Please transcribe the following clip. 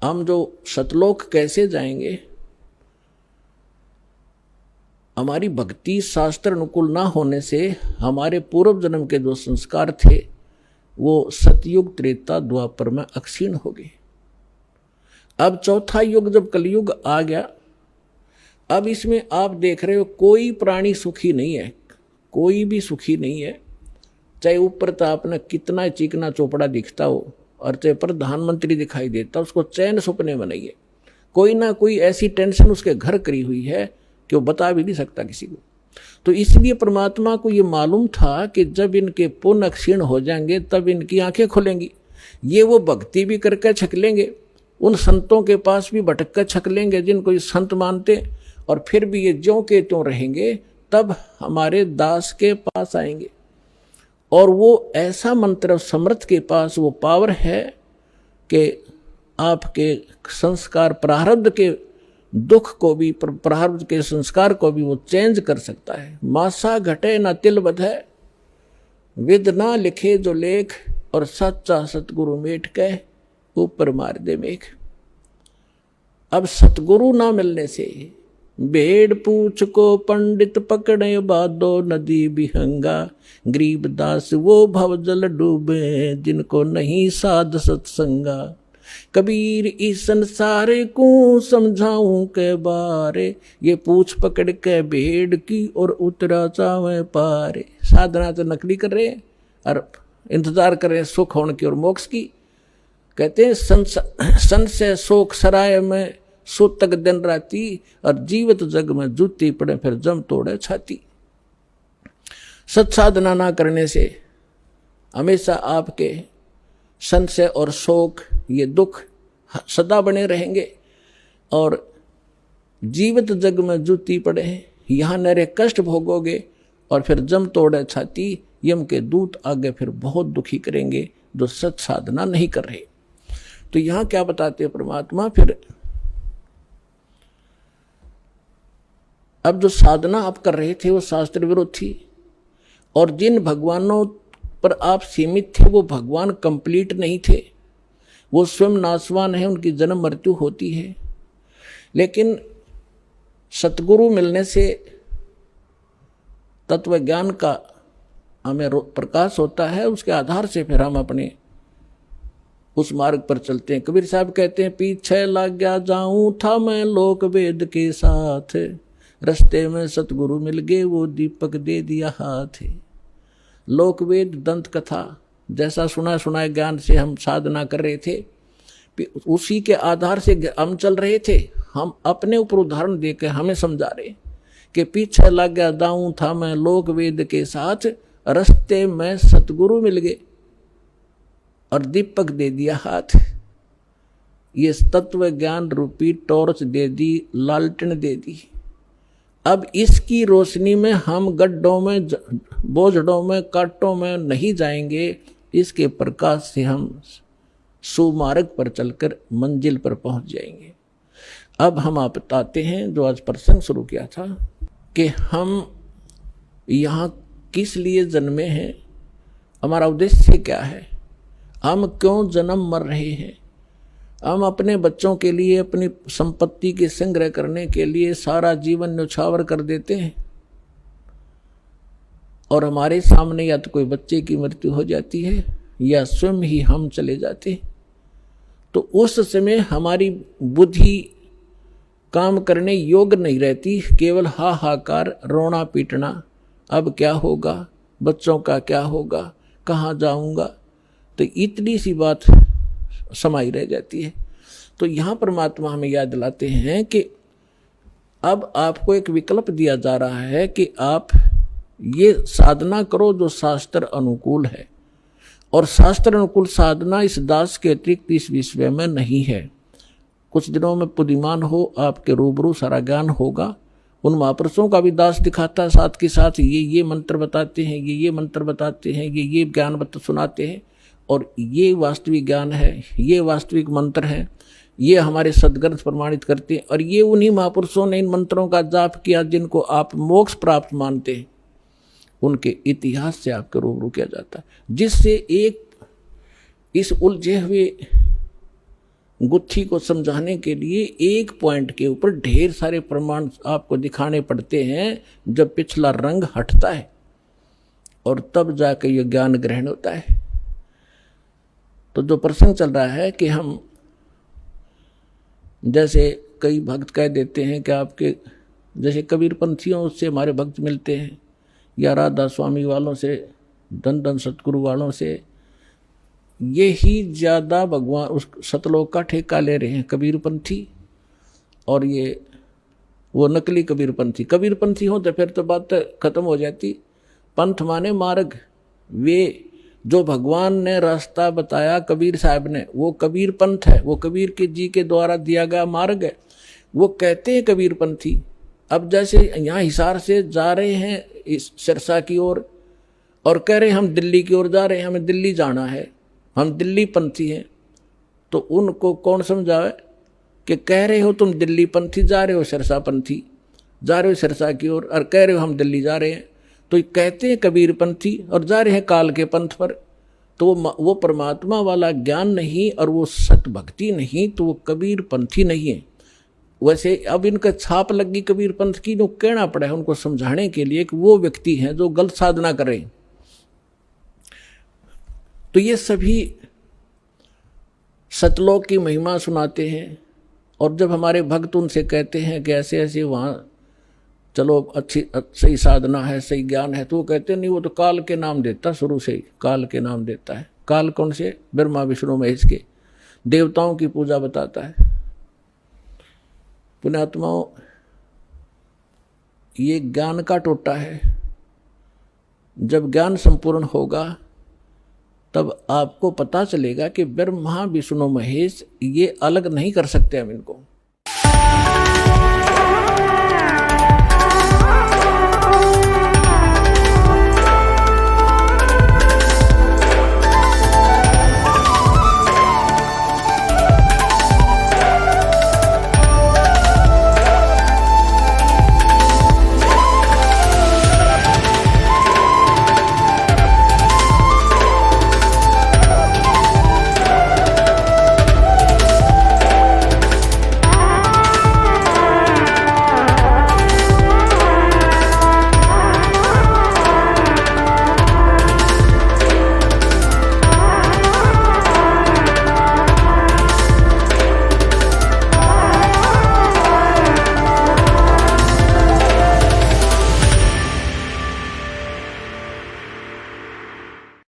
हम जो सतलोक कैसे जाएंगे, हमारी भक्ति शास्त्र अनुकूल ना होने से हमारे पूर्व जन्म के जो संस्कार थे वो सतयुग त्रेता द्वापर में अक्षीण हो गए। अब चौथा युग जब कलयुग आ गया, अब इसमें आप देख रहे हो कोई प्राणी सुखी नहीं है, कोई भी सुखी नहीं है। चाहे ऊपर तो आपने कितना चिकना चोपड़ा दिखता हो और चाहे प्रधानमंत्री दिखाई देता, उसको चैन सपने में नहीं है। कोई ना कोई ऐसी टेंशन उसके घर करी हुई है कि वो बता भी नहीं सकता किसी को। तो इसलिए परमात्मा को ये मालूम था कि जब इनके पुण्य क्षीण हो जाएंगे तब इनकी आंखें खुलेंगी। ये वो भक्ति भी करके छक लेंगे, उन संतों के पास भी भटक कर छक लेंगे जिनको ये संत मानते, और फिर भी ये ज्यों के त्यों रहेंगे, तब हमारे दास के पास आएंगे। और वो ऐसा मंत्र समर्थ के पास वो पावर है कि आपके संस्कार प्रारब्ध के दुख को भी, प्रारब्ध के संस्कार को भी वो चेंज कर सकता है। मासा घटे ना तिल बधे, विद ना लिखे जो लेख, और सच्चा सतगुरु मेट कह ऊपर मार दे मेघ। अब सतगुरु ना मिलने से भेड़ पूछ को पंडित पकड़े बादो नदी बिहंगा, गरीब दास वो भव जल डूबे जिनको नहीं साध सत्संगा। कबीर इस संसारे को समझाऊं के बारे, ये पूछ पकड़ के भेड़ की और उतरा चावे पारे। साधना तो नकली कर रहे हैं और इंतजार कर रहे हैं सुख होने की और मोक्ष की। कहते हैं सन से शोक सराय में सुतक दिन राती, और जीवित जग में जूती पड़े फिर जम तोड़े छाती। सत साधना ना करने से हमेशा आपके संशय और शोक, ये दुख सदा बने रहेंगे, और जीवित जग में जूती पड़े हैं, यहाँ नरे कष्ट भोगोगे, और फिर जम तोड़े छाती। यम के दूत आगे फिर बहुत दुखी करेंगे जो सत साधना नहीं कर रहे। तो यहाँ क्या बताते हैं परमात्मा, फिर अब जो साधना आप कर रहे थे वो शास्त्र विरुद्ध थी, और जिन भगवानों पर आप सीमित थे वो भगवान कंप्लीट नहीं थे, वो स्वयं नाशवान है, उनकी जन्म मृत्यु होती है। लेकिन सतगुरु मिलने से तत्व ज्ञान का हमें प्रकाश होता है, उसके आधार से फिर हम अपने उस मार्ग पर चलते हैं। कबीर साहब कहते हैं, पीछे लग गया जाऊं था मैं लोक वेद के साथ, रस्ते में सतगुरु मिल गए वो दीपक दे दिया हाथ। लोक वेद दंत कथा जैसा सुना सुनाए ज्ञान से हम साधना कर रहे थे, उसी के आधार से हम चल रहे थे। हम अपने ऊपर उदाहरण देकर हमें समझा रहे कि पीछे लग गया दाऊं था मैं लोक वेद के साथ, रस्ते में सतगुरु मिल गए और दीपक दे दिया हाथ। ये तत्व ज्ञान रूपी टॉर्च दे दी, लालटेन दे दी। अब इसकी रोशनी में हम गड्ढों में, बोझड़ों में, कांटों में नहीं जाएंगे, इसके प्रकाश से हम सुमार्ग पर चलकर मंजिल पर पहुंच जाएंगे। अब हम आप बताते हैं जो आज प्रसंग शुरू किया था कि हम यहाँ किस लिए जन्मे हैं, हमारा उद्देश्य क्या है, हम क्यों जन्म मर रहे हैं। हम अपने बच्चों के लिए, अपनी संपत्ति के संग्रह करने के लिए सारा जीवन न्यौछावर कर देते हैं, और हमारे सामने या तो कोई बच्चे की मृत्यु हो जाती है या स्वयं ही हम चले जाते हैं। तो उस समय हमारी बुद्धि काम करने योग्य नहीं रहती, केवल हाहाकार, रोना पीटना, अब क्या होगा, बच्चों का क्या होगा, कहाँ जाऊंगा, तो इतनी सी बात समाई रह जाती है। तो यहाँ परमात्मा हमें याद दिलाते हैं कि अब आपको एक विकल्प दिया जा रहा है कि आप ये साधना करो जो शास्त्र अनुकूल है, और शास्त्र अनुकूल साधना इस दास के अतिरिक्त इस विश्व में नहीं है। कुछ दिनों में पुदिमान हो आपके रूबरू सारा ज्ञान होगा। उन महापुरुषों का भी दास दिखाता है, साथ के साथ ये मंत्र बताते हैं, ये मंत्र बताते हैं, ये ज्ञान सुनाते हैं, और ये वास्तविक ज्ञान है, ये वास्तविक मंत्र है, ये हमारे सदग्रंथ प्रमाणित करते हैं। और ये उन्हीं महापुरुषों ने इन मंत्रों का जाप किया जिनको आप मोक्ष प्राप्त मानते हैं, उनके इतिहास से आपके रूबरू किया जाता है, जिससे एक इस उलझे हुए गुत्थी को समझाने के लिए एक पॉइंट के ऊपर ढेर सारे प्रमाण आपको दिखाने पड़ते हैं। जब पिछला रंग हटता है और तब जाकर यह ज्ञान ग्रहण होता है। तो जो प्रसंग चल रहा है कि हम जैसे कई भक्त कह देते हैं कि आपके जैसे कबीर पंथियों से हमारे भक्त मिलते हैं या राधा स्वामी वालों से, धन धन सतगुरु वालों से, ये ही ज़्यादा भगवान उस सतलोक का ठेका ले रहे हैं कबीरपंथी। और ये वो नकली कबीरपंथी, कबीरपंथी हो तो फिर तो बात खत्म हो जाती। पंथ माने मार्ग, वे जो भगवान ने रास्ता बताया कबीर साहब ने, वो कबीर पंथ है, वो कबीर के जी के द्वारा दिया गया मार्ग है, वो कहते हैं कबीरपंथी। अब जैसे यहाँ हिसार से जा रहे हैं इस सिरसा की ओर और कह रहे हैं हम दिल्ली की ओर जा रहे हैं, हमें दिल्ली जाना है, हम दिल्ली पंथी हैं, तो उनको कौन समझावे कि कह रहे हो तुम दिल्ली पंथी, जा रहे हो सिरसा पंथी, जा रहे हो सिरसा की ओर और कह रहे हो हम दिल्ली जा रहे हैं। तो कहते हैं कबीर पंथी और जा रहे हैं काल के पंथ पर। तो वो परमात्मा वाला ज्ञान नहीं और वो सत भक्ति नहीं, तो वो कबीर पंथी नहीं है। वैसे अब इनका छाप लगी कबीर पंथ की, तो कहना पड़ा है उनको समझाने के लिए कि वो व्यक्ति हैं जो गलत साधना करें। तो ये सभी सतलोक की महिमा सुनाते हैं। और जब हमारे भक्त उनसे कहते हैं कि ऐसे ऐसे वहाँ चलो अच्छी सही साधना है, सही ज्ञान है, तो वो कहते नहीं, वो तो काल के नाम देता, शुरू से ही काल के नाम देता है। काल कौन से? ब्रह्मा विष्णु महेश के, देवताओं की पूजा बताता है। पुण्यात्माओं, ये ज्ञान का टोटा है। जब ज्ञान संपूर्ण होगा तब आपको पता चलेगा कि ब्रह्मा विष्णु महेश ये अलग नहीं कर सकते हम इनको।